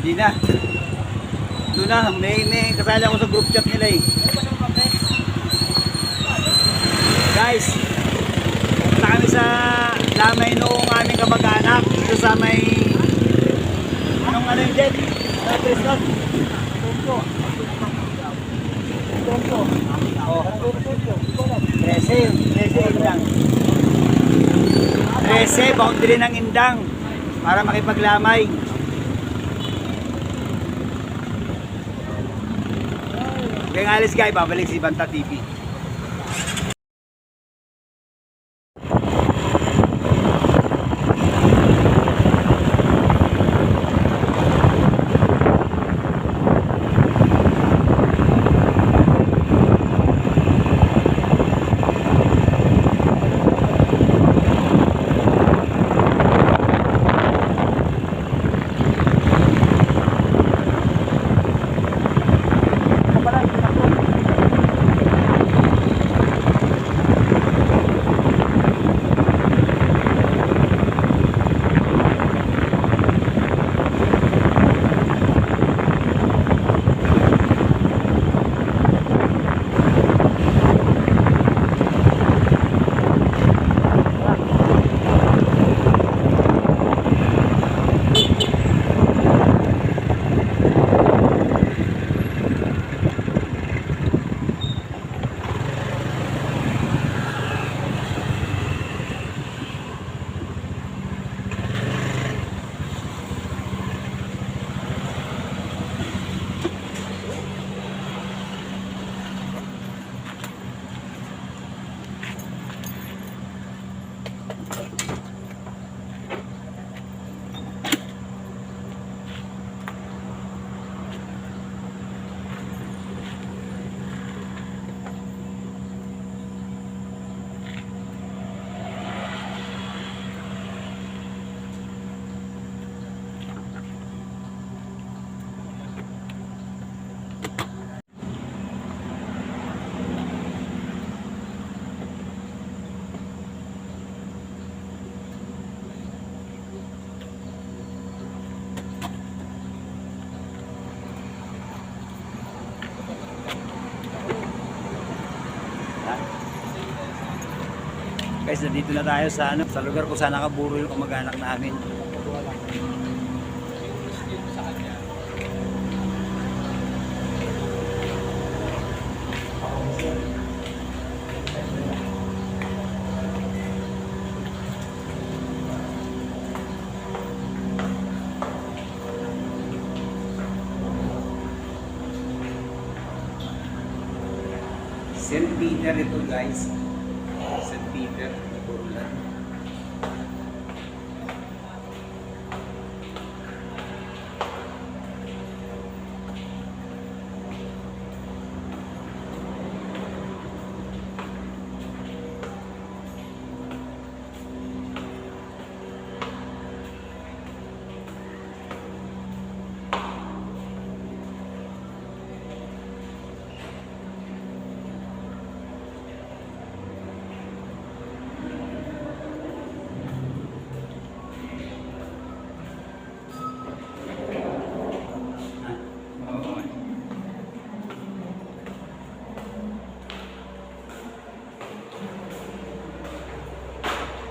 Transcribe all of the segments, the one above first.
Hindi na. Ito na, may kasali ako sa group chat nila eh. Guys, punta kami sa lamay noong aming kamag-anak dito sa may anong ano yun dyan? Sa Tristan? Tumpo. Oh. 13 Indang. 13, boundary ng Indang para makipaglamay. Kaya nga alis guys, babalik si Banta TV. Guys, nandito na tayo sa lugar kung saan nakaburo yung kamag-anak namin. St. Peter ito guys. St. Peter, Naburulan.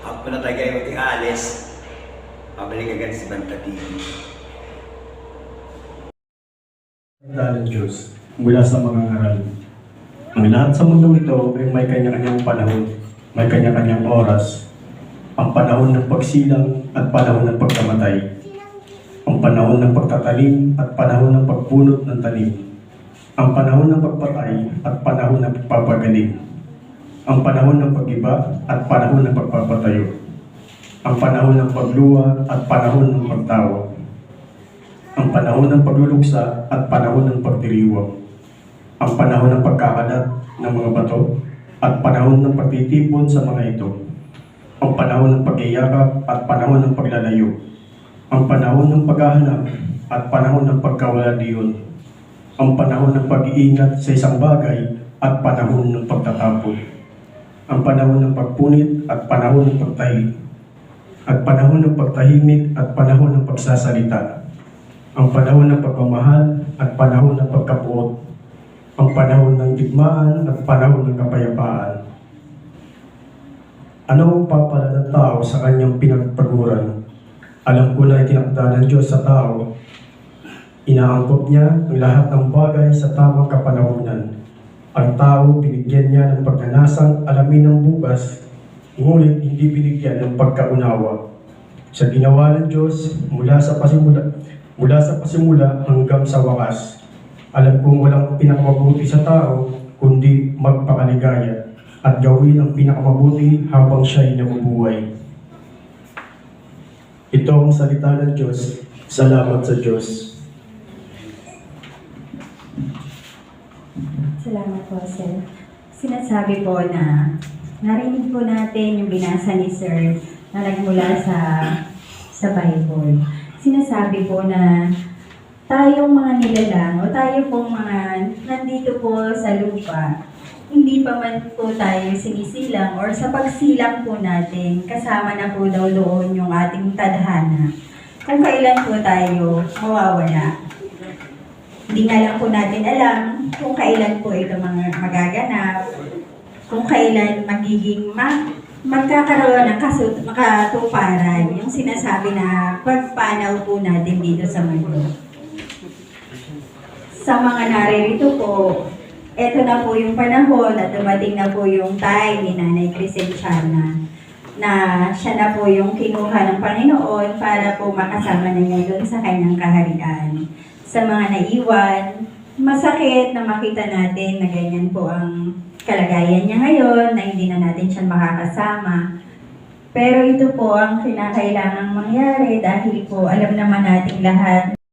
Ako na tayo kayo ating alis. Pabalik agad si Banta TV. Ng Diyos mula sa mga ngaral. Ang lahat sa mundo ito ay may kanya-kanyang panahon, may kanya-kanyang oras. Ang panahon ng pagsilang at panahon ng pagkamatay. Ang panahon ng pagtatanim at panahon ng pagpunot ng tanim. Ang panahon ng pagpatay at panahon ng pagpapagaling. Ang panahon ng pag-iba at panahon ng pagpapatayo. Ang panahon ng pagluwa at panahon ng pagtawa. Ang panahon ng pagluluksa at panahon ng pagdiriwang. Ang panahon ng pagkakalat ng mga bato at panahon ng pagtitipon sa mga ito. Ang panahon ng pag-iyakap at panahon ng paglalayo. Ang panahon ng paghahanap at panahon ng pagkawala diyon. Ang panahon ng pag-iingat sa isang bagay at panahon ng pagtatapon. Ang panahon ng pagpunit at panahon ng pagtahi. At panahon ng pagtahimik at panahon ng pagsasalita. ang panahon ng pagmamahal at panahon ng pagkapuot, ang panahon ng digmaan at panahon ng kapayapaan. Ano ang papala ng tao sa kanyang pinagpaguran? Alam ko na itinakda ng Diyos sa tao. Inaangkop niya ang lahat ng bagay sa tamang kapanahunan. Ang tao binigyan niya ng pagnanasang alamin ng bukas, ngunit hindi binigyan ng pagkaunawa. Sa ginawa ng Diyos mula sa pasimula hanggang sa wakas. Alam kong walang pinakamabuti sa tao, kundi magpakaligaya at gawin ang pinakamabuti habang siya'y nabubuhay. Ito ang salita ng Diyos. Salamat sa Diyos. Salamat po, sir. Sinasabi po na narinig po natin yung binasa ni sir na nagmula sa Bible. Sinasabi po na tayong mga nilalang o tayo pong mga nandito po sa lupa, hindi pa man po tayo sinisilang or sa pagsilang po natin, kasama na po daw doon yung ating tadhana. Kung kailan po tayo mawawala. Hindi nga lang po natin alam kung kailan po ito magaganap, kung kailan magiging magkakaroon ng makatuparan, yung sinasabi na pagpanaw po natin dito sa mundo. Sa mga naririto po, eto na po yung panahon at dumating na po yung time ni Nanay Crescenciana na siya na po yung kinuha ng Panginoon para po makasama na niya doon sa kanyang kaharian. Sa mga naiwan, masakit na makita natin na ganyan po ang kalagayan niya ngayon, na hindi na natin siya makakasama. Pero ito po ang kinakailangang mangyari dahil po alam naman nating lahat